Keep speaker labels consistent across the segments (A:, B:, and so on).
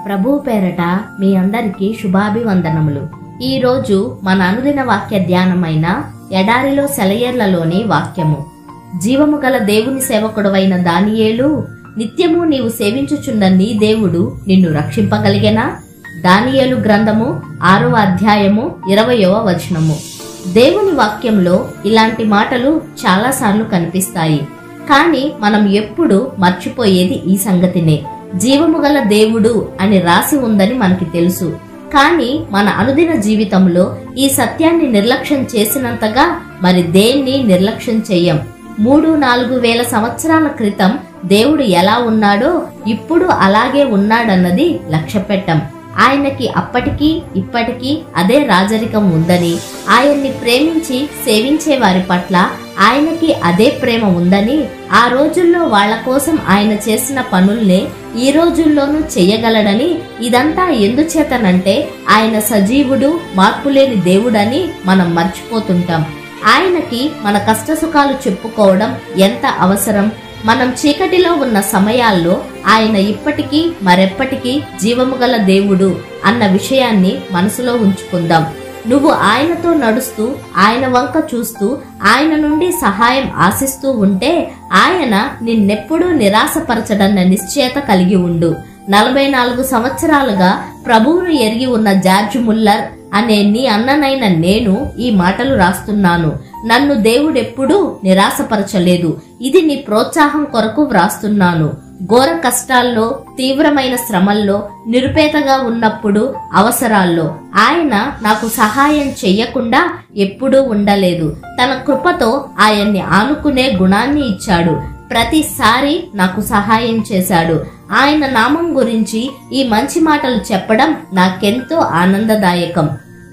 A: ప్రభువు పేరట మీ అందరికీ శుభాభివందనములు. ఈ రోజు మన అనుదిన వాక్య ధ్యానమైన ఎడారిలో సెలయేర్లలోని వాక్యము. జీవము గల దేవుని సేవకుడవైన దానియేలు, నిత్యము నీవు సేవించుచున్న నీ దేవుడు నిన్ను రక్షింపగలిగెనా? దానియేలు గ్రంథము 6వ అధ్యాయము 20వ వచనము. దేవుని వాక్యంలో ఇలాంటి మాటలు చాలాసార్లు కనిపిస్తాయి. కానీ మనం ఎప్పుడు మర్చిపోయేది ఈ సంగతినే. జీవము గల దేవుడు అని రాసి ఉందని మనకి తెలుసు. కానీ మన అనుదిన జీవితంలో ఈ సత్యాన్ని నిర్లక్ష్యం చేసినంతగా మరి దేన్ని నిర్లక్ష్యం చెయ్యం. 3-4 వేల సంవత్సరాల క్రితం దేవుడు ఎలా ఉన్నాడో ఇప్పుడు అలాగే ఉన్నాడన్నది లక్ష్య పెట్టం. ఆయనకి అప్పటికీ ఇప్పటికీ అదే రాజరికం ఉందని, ఆయన్ని ప్రేమించి సేవించే వారి పట్ల ఆయనకి అదే ప్రేమ ఉందని, ఆ రోజుల్లో వాళ్ల కోసం ఆయన చేసిన పనుల్నే ఈ రోజుల్లోనూ చెయ్యగలడని, ఇదంతా ఎందుచేతనంటే ఆయన సజీవుడు, మార్పులేని దేవుడని మనం మర్చిపోతుంటాం. ఆయనకి మన కష్టసుఖాలు చెప్పుకోవడం ఎంత అవసరం. మనం చీకటిలో ఉన్న సమయాల్లో ఆయన ఇప్పటికీ మరెప్పటికీ జీవము గల దేవుడు అన్న విషయాన్ని మనసులో ఉంచుకుందాం. నువ్వు ఆయనతో నడుస్తూ, ఆయన వంక చూస్తూ, ఆయన నుండి సహాయం ఆశిస్తూ ఉంటే ఆయన నిన్నెప్పుడూ నిరాశపరచడన్న నిశ్చయత కలిగి ఉండు. 44 సంవత్సరాలుగా ప్రభువును ఎరిగి ఉన్న జార్జ్ ముల్లర్ అనే నీ అన్ననైన నేను ఈ మాటలు రాస్తున్నాను. నన్ను దేవుడెప్పుడూ నిరాశపరచలేదు. ఇది నీ ప్రోత్సాహం కొరకు వ్రాస్తున్నాను. ఘోర కష్టాల్లో, తీవ్రమైన శ్రమల్లో, నిరుపేదగా ఉన్నప్పుడు, అవసరాల్లో ఆయన నాకు సహాయం చెయ్యకుండా ఎప్పుడూ ఉండలేదు. తన కృపతో ఆయన్ని ఆనుకునే గుణాన్ని ఇచ్చాడు. ప్రతిసారి నాకు సహాయం చేశాడు. ఆయన నామం గురించి ఈ మంచి మాటలు చెప్పడం నాకెంతో ఆనందదాయకం.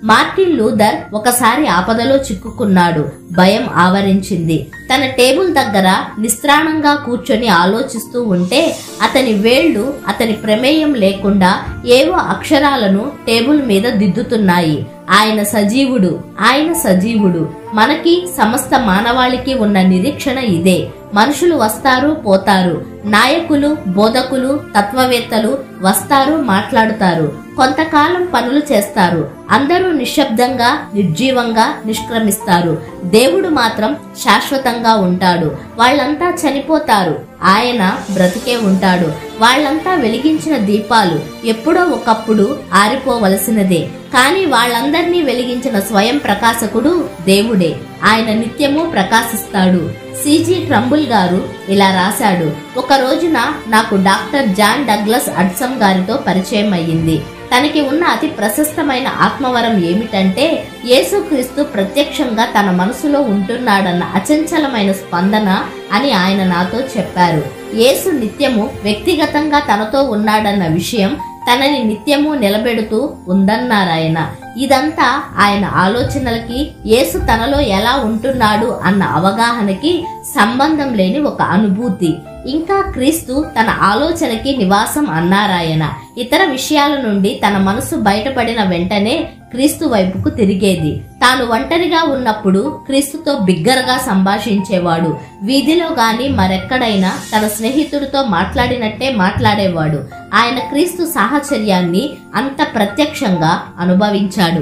A: మార్టిన్ లూథర్ ఒకసారి ఆపదలో చిక్కుకున్నాడు. భయం ఆవరించింది. తన టేబుల్ దగ్గర నిస్త్రాణంగా కూర్చొని ఆలోచిస్తూ ఉంటే అతని వేళ్లు అతని ప్రమేయం లేకుండా ఏవో అక్షరాలను టేబుల్ మీద దిద్దుతున్నాయి. ఆయన సజీవుడు, ఆయన సజీవుడు. మనకి, సమస్త మానవాళికి ఉన్న నిరీక్షణ ఇదే. మనుషులు వస్తారు, పోతారు. నాయకులు, బోధకులు, తత్వవేత్తలు వస్తారు, మాట్లాడుతారు, కొంతకాలం పనులు చేస్తారు. అందరూ నిశ్శబ్దంగా, నిర్జీవంగా నిష్క్రమిస్తారు. దేవుడు మాత్రం శాశ్వతంగా ఉంటాడు. వాళ్ళంతా చనిపోతారు, ఆయన బ్రతికే ఉంటాడు. వాళ్ళంతా వెలిగించిన దీపాలు ఎప్పుడో ఒకప్పుడు ఆరిపోవలసినదే. కానీ వాళ్ళందరినీ వెలిగించిన స్వయం ప్రకాశకుడు దేవుడే. ఆయన నిత్యము ప్రకాశిస్తాడు. సిజి ట్రంబుల్ గారు ఇలా రాశాడు: ఒక రోజున నాకు డాక్టర్ జాన్ డగ్లస్ అడ్సమ్ గారితో పరిచయం అయ్యింది. తనకి ఉన్న అతి ప్రశస్తమైన ఆత్మవరం ఏమిటంటే యేసుక్రీస్తు ప్రత్యక్షంగా తన మనసులో ఉంటున్నాడన్న అచంచలమైన స్పందన అని ఆయన నాతో చెప్పారు. యేసు నిత్యము వ్యక్తిగతంగా తనతో ఉన్నాడన్న విషయం తనని నిత్యము నిలబెడుతూ ఉందన్నారాయన. ఇదంతా ఆయన ఆలోచనలకి, యేసు తనలో ఎలా ఉంటున్నాడు అన్న అవగాహనకి సంబంధం లేని ఒక అనుభూతి. ఇంకా క్రీస్తు తన ఆలోచనకి నివాసం అన్నారాయన. ఇతర విషయాల నుండి తన మనసు బయటపడిన వెంటనే క్రీస్తు వైపుకు తిరిగేది. తాను ఒంటరిగా ఉన్నప్పుడు క్రీస్తుతో బిగ్గరగా సంభాషించేవాడు. వీధిలో గాని మరెక్కడైనా తన స్నేహితుడితో మాట్లాడినట్టే మాట్లాడేవాడు. ఆయన క్రీస్తు సాహచర్యాన్ని అంత ప్రత్యక్షంగా అనుభవించాడు.